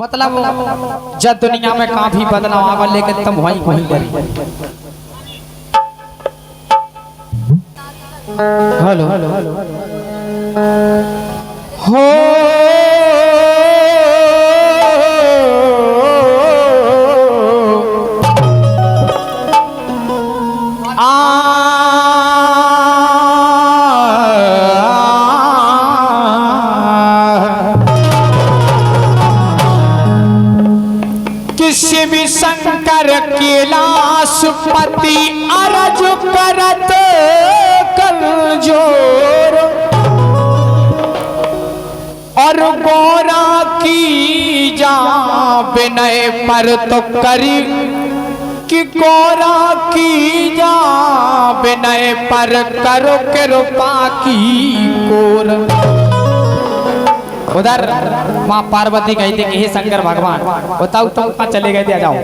मतलब जब दुनिया में काफी बदलाव आवा लेकिन तुम वहीं वहीं करी। हेलो हो शिव शंकर कैलाशपति अरज करत कर जोर और गोरा की जा विनय पर तो करी कि गोरा की जा विनय पर करो कृपा की कोर। उधर माँ पार्वती कहती कि हे शंकर भगवान बताओ तुम कहाँ चले गए थे, आ जाओ।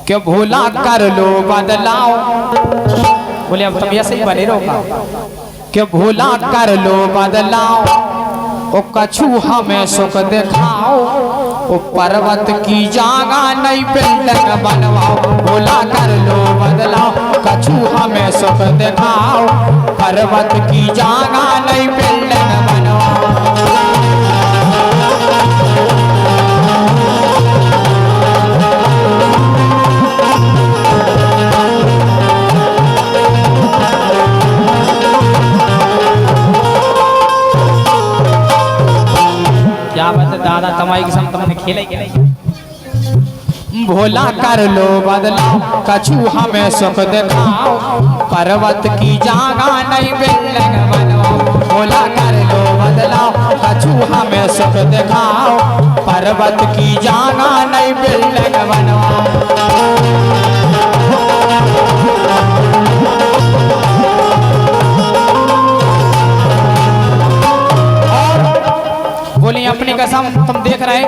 क्यों भूला कर लो बदलाओ, बोले अब तुम ऐसे ही बने रहो। क्यों भूला कर लो बदलाओ, ओ कछु हमें सुख दिखाओ, ओ पर्वत की जागा नई बिल्डिंग बनवाओ। भूला कर लो बदलाओ, कछु हमें सुख दिखाओ, पर्वत की जागा नई बिल्डिंग बनवाओ। क्या बात है दादा, तमाई के संग तुमने खेला ही नहीं। भोला कर लो बदलाओ, कछु हमें सुख दिखाओ, पर्वत की जागा नई बिल्डिंग बनवाओ। भोला कर लो बदलाओ, कछु हमें सुख दिखाओ, पर्वत की जागा नई बिल्डिंग बनवाओ। बोली अपनी कसम तुम देख रहे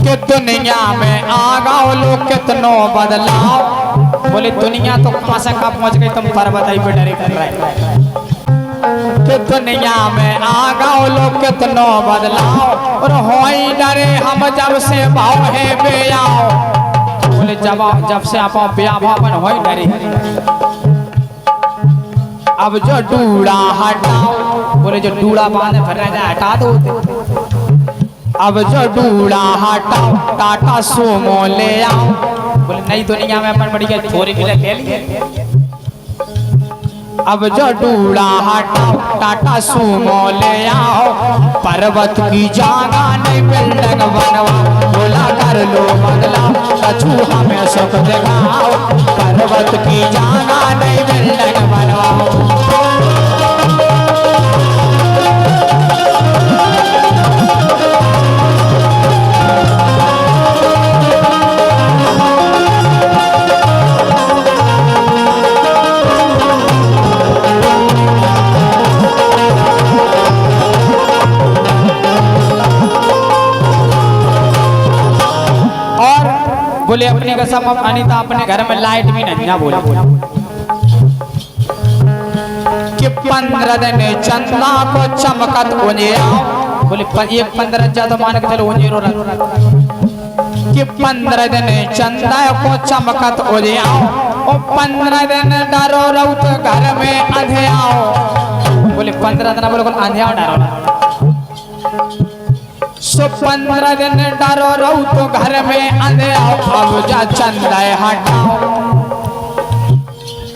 कि दुनिया में आ गाओ लोग कितनो बदलाव। बोले दुनिया तो कहाँ से कहाँ पहुँच गई, तुम पर्वत पे डरे कर रहे। कि दुनिया में आ गाओ लोग कितनो बदलाव, और होई डरे हम जब से भाव है बेयाओ। बोले जब से आप ब्याह भावन हो डरे। अब जो डूड़ा हटाओ, बोले जो डूड़ा बांधे फिर रह जाए हटा दो। अब जो डूड़ा हटाओ, टाटा सुमो ले आओ। बोले नई दुनिया में अपन बढ़िया छोरी मिले ले लिए। अब जो डूड़ा हटाओ, टाटा सुमो ले आओ, पर्वत की जागा नई बिल्डिंग बनवाओ। भोला कर लो बदलाओ, कछु हमें सुख दिखाओ, पर्वत की जागा नई बिल्डिंग बनवाओ। बोले अपने कसम अनिता अपने घर में लाइट भी नहीं ना। बोले कि 15 दिन चंदा को चमकत उजियाओ। बोले एक 15 ज्यादा मान के चलो उजेरो कि 15 दिन चंदा को चमकत उजियाओ, और 15 दिन डरो रउत घर में अंधियाओ। बोले 15 दिन बोले अंधियाओ डरो। सो 15 दिन डरो रहू तो घर में अंधेराओ। अब जा चंदा हटाओ,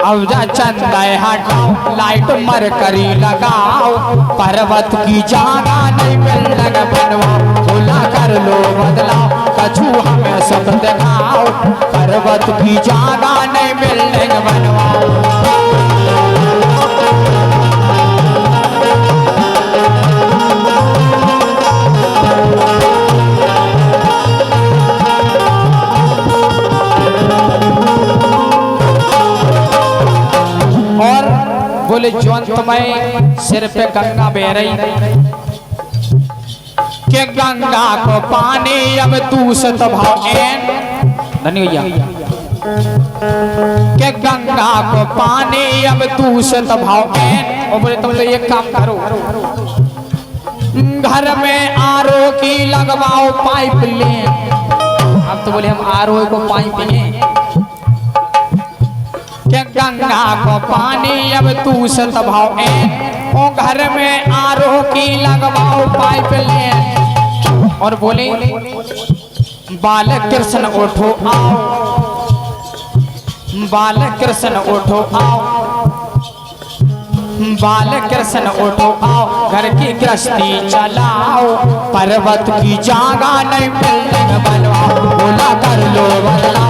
अब जा चंदा हटाओ, लाइट मरकरी लगाओ, पर्वत की जागा नई बिल्डिंग बनवाओ। भोला कर लो बदलाओ, कछु हमें सब दिखाओ, पर्वत की जागा नई बिल्डिंग बनवाओ। बोले जौन तुम्हें सिर पे गंगा बह रही, के गंगा को पानी अब दूषित भाव धनी भैया के गंगा को पानी अब दूषित भाव। और बोले तुम तो एक काम करो, घर में आरओ की लगवाओ पाइप लें। अब तो बोले हम आरओ को पाइप लें के गंगा को पानी अब तू सतभाओ ओ घर में आरओ की लगवाओ पाइप लें। और बोले बाल कृष्ण उठो आओ, बाल कृष्ण उठो आओ, बाल कृष्ण उठो आओ, घर की गृहस्थी चलाओ, पर्वत की जागा नहीं बिल्डिंग बनवाओ, बोला कर लो बदलाओ।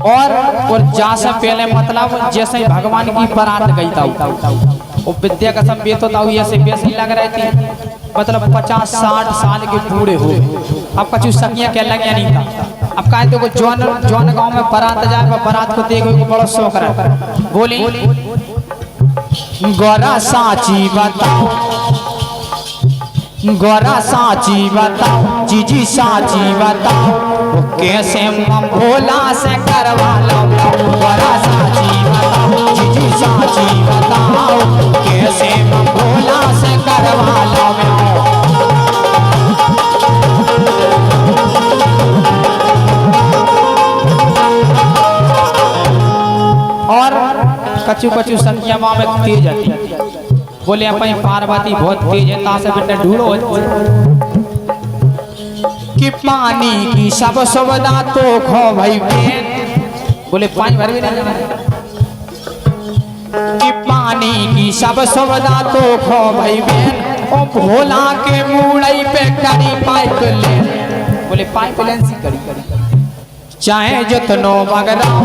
और जा से पहले मतलब जैसे ही भगवान की बारात गई था वो विद्या का सब बेत होता हुई ऐसे बेस ही लग रहे थे, मतलब 50-60 साल के बूढ़े हो। अब कछु सकिया क्या लग नहीं था। अब कहा देखो जौन गांव में बारात जाए बारात को देखो को बड़ा शौक रहा। बोली गोरा साची बताओ, गोरा साची बताओ, जीजी साची बताओ, कैसे मम भोला से करवा लो। गोरा साची बताओ, जीजी साची बताओ, कैसे मम भोला से करवा लो। और कचू कचू संख्या में तेज आती। बोले अपनी पार्वती बहुत तेज है, ता से बेटा ढूंढो कि पानी की सब सुविधा तो खो भाई बहन। बोले पानी भर भी नहीं कि पानी की सब सुविधा तो खो भाई बहन। ओ भोला के मुड़ई पे करी पाइप लेन। बोले पाइप लेन सी करी चाहे जितनो मगराओ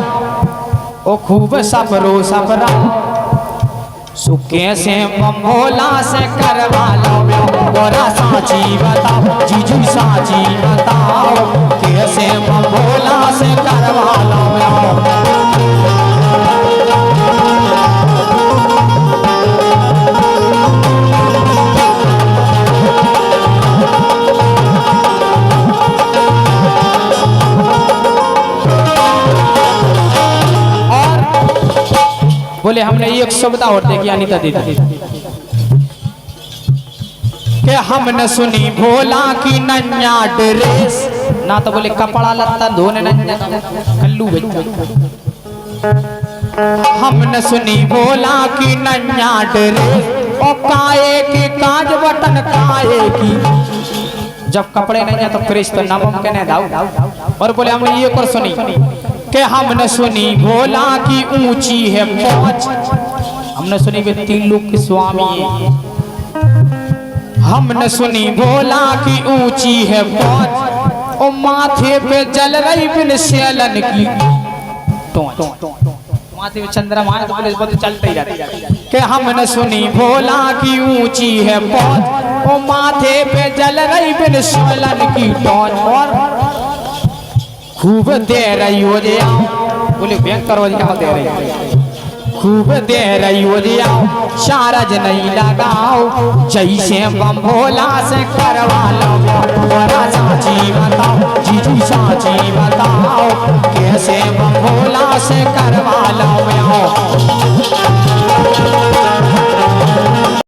ओ खूब सफरो सफराओ, सुखे से भोला से करवा लो। गोरा साची बताओ, जीजू साची बताओ, कैसे भोला से करवा लो। बोले हमने एक सुविधा और देखी अनिता दीदी कि हमने सुनी भोला की नन्या ड्रेस ना, तो बोले कपड़ा लत्ता धोने नन्या कल्लू बच्चा। हमने सुनी भोला की नन्या ड्रेस और काए की काज बटन काए की। जब कपड़े नहीं है तो प्रेस तो नामुमकिन है दाऊ। और बोले हमने ये और सुनी कि हमने सुनी भोला की ऊंची है पहुंच। हमने सुनी वे 3 लोक के स्वामी है। हमने सुनी भोला की ऊंची है पहुंच और माथे पे जल रही बिन सेलन की टोंच। माथे पे चंद्रमा है तो पुलिस बहुत चलते ही रहते कि हमने सुनी भोला की ऊंची है पहुंच और माथे पे जल रही बिन सेलन की टोंच। और खूब दे रही हो जाओ। बोले बैंक करो क्या दे रही, खूब दे रही हो जाओ, चार्ज नहीं लगाओ, जैसे बम भोला से करवा लो। गोरा साची बताओ, जीजू साची बताओ, कैसे बम भोला से करवा लो।